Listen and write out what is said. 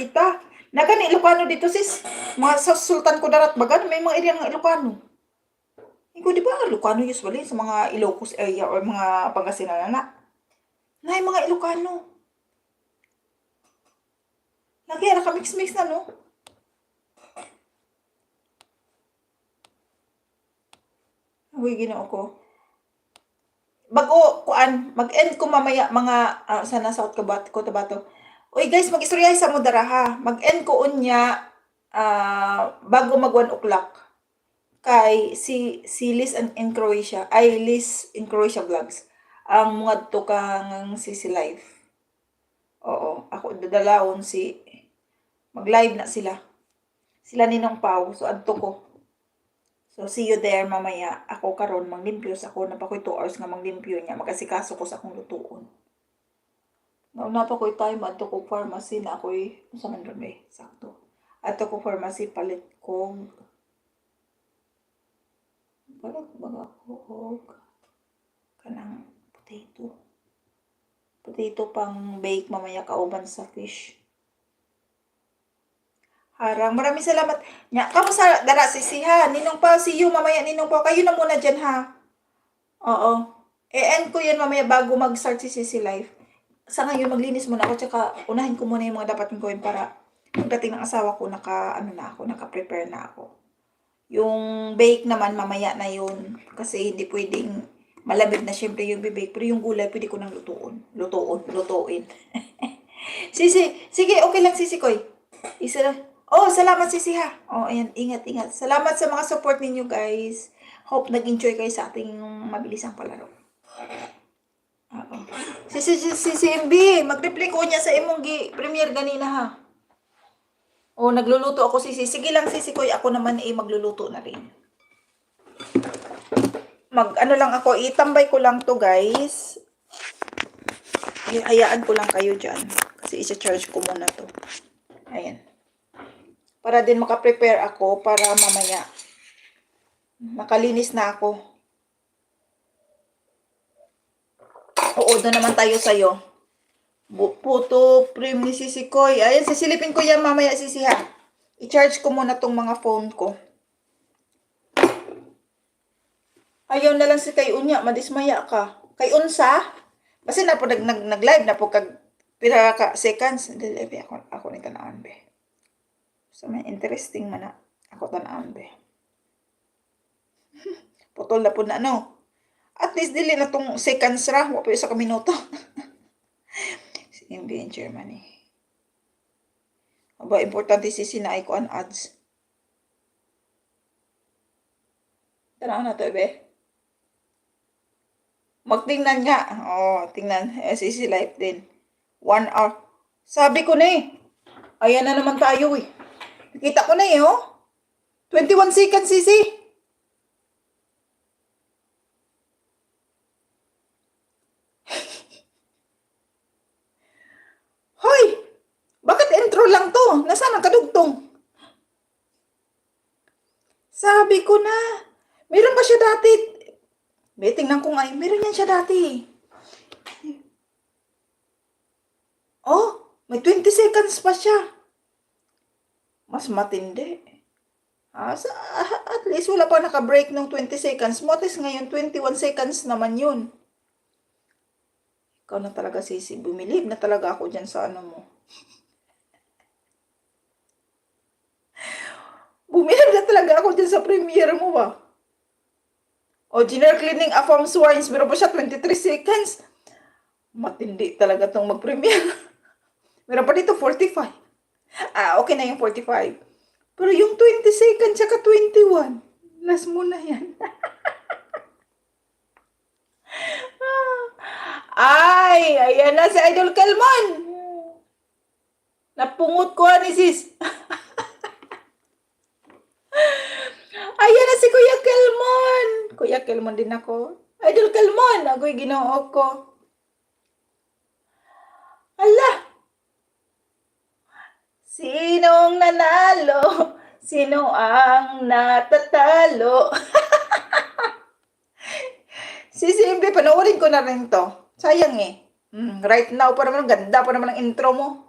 Margarita. Nagani Ilocano dito sis. Mga sa Sultan Kudarat bagan may mga area ng Ilocano. Ikaw di ba Ilocano usually sa mga Ilocos area or mga Pangasinan na? Nay mga Ilocano. Lagi ara ka mix-mix na no. Uy, ginoo ko. Bago kuan, mag-end ko mamaya mga sana South Cotabato. Uy guys, mag-istoryahay sa mo dara ha. Mag-end ko unya bago mag 1 o'clock. Kay si Liz in Croatia, ay Liz in Croatia vlogs. Ang mga to kang Sisi Live. Oo, ako dadalawon si mag-live na sila. Sila Ninong Pau, so adto ko. So see you there mamaya. Ako karon manglimpyo sa ako na pa koy 2 hours nga manglimpyo niya, magasikaso ko sa akong lutuon. Na pa koy time adto ko pharmacy na ako'y sa man ron sakto. Adto ko pharmacy palit ko baga ko kanang potato. Potato pang bake mamaya kauban sa fish. Harang. Maraming salamat. Nya, kamusta dara sisiha? Ninong pa, see you mamaya Ninong pa. Kayo na muna dyan ha. Oo. E-end ko yan mamaya bago mag-start si Sisi Live. Sa ngayon, maglinis muna ako. Tsaka unahin ko muna yung mga dapat kong gawin para pagdating ng asawa ko, naka-prepare na ako. Yung bake naman, mamaya na yun. Kasi hindi pwedeng malamig na syempre yung bibake. Pero yung gulay, pwede ko nang lutuin. Sisi, sige, okay lang Sisi Koy. Isa lang. Oh, salamat Sisi ha. Oh, ayan, ingat. Salamat sa mga support ninyo guys. Hope nag-enjoy kayo sa ating mabilisang palaro. Oo. Sisi MB, mag-reply ko niya sa imong premiere ganina ha. Oh, nagluluto ako Sisi. Sige lang Sisi Koy, ako naman magluluto na rin. Lang ako, itambay ko lang to guys. Hayaan ko lang kayo dyan. Kasi isa-charge ko muna to. Ayan. Para din makaprepare ako para mamaya nakalinis na ako. Oo, doon naman tayo sa'yo. Puto prim ni Sisi Koy. Ayan, sisilipin ko yan mamaya Sisi ha. I-charge ko muna tong mga phone ko. Ayaw na lang si kay Unya, madismaya ka. Kay Unsa? Kasi na po nag-live na po kag pira ka seconds. Dili ako ni tanawon be. So may interesting man na ako tanawon be. Putol na po na no. At least dili na tong seconds ra, wa pa sa ka minuto. MB in Germany. Aba importante si sinaay ko an ads. Tanaw na to be. Magtingnan nga. Oh, tingnan. Sisi Live din. 1 hour. Sabi ko na Ayan na naman tayo Nakita ko na oh. 21 seconds, Sisi. Hoy! Bakit intro lang to? Nasaan ang kadugtong? Sabi ko na. Meron ba siya dati? Tingnan ko nga meron yan siya dati. Oh, may 20 seconds pa siya. Mas matindi. At least wala pa naka-break ng 20 seconds. Mo at least ngayon 21 seconds naman yun. Ikaw na talaga Sisi. Bumilib na talaga ako dyan sa ano mo. Bumilib na talaga ako dyan sa premiere mo ba? O, general cleaning a farm swines. Meron pa siya 23 seconds. Matindi talaga tong mag-premiere. Meron pa dito 45. Okay na yung 45. Pero yung 20 seconds saka 21. Last mo na yan. Ay, ayan na si Idol Kelmon. Napungot ko ni sis. Ayan na si Kuya Kelmon. Kuya Kelmon din ako. Idol Kelmon. Ako'y ginoo ko. Ala. Sinong nanalo? Sino ang natatalo? Sisi MB, panoorin ko na rin to. Sayang Right now pa naman, ganda pa naman ang intro mo.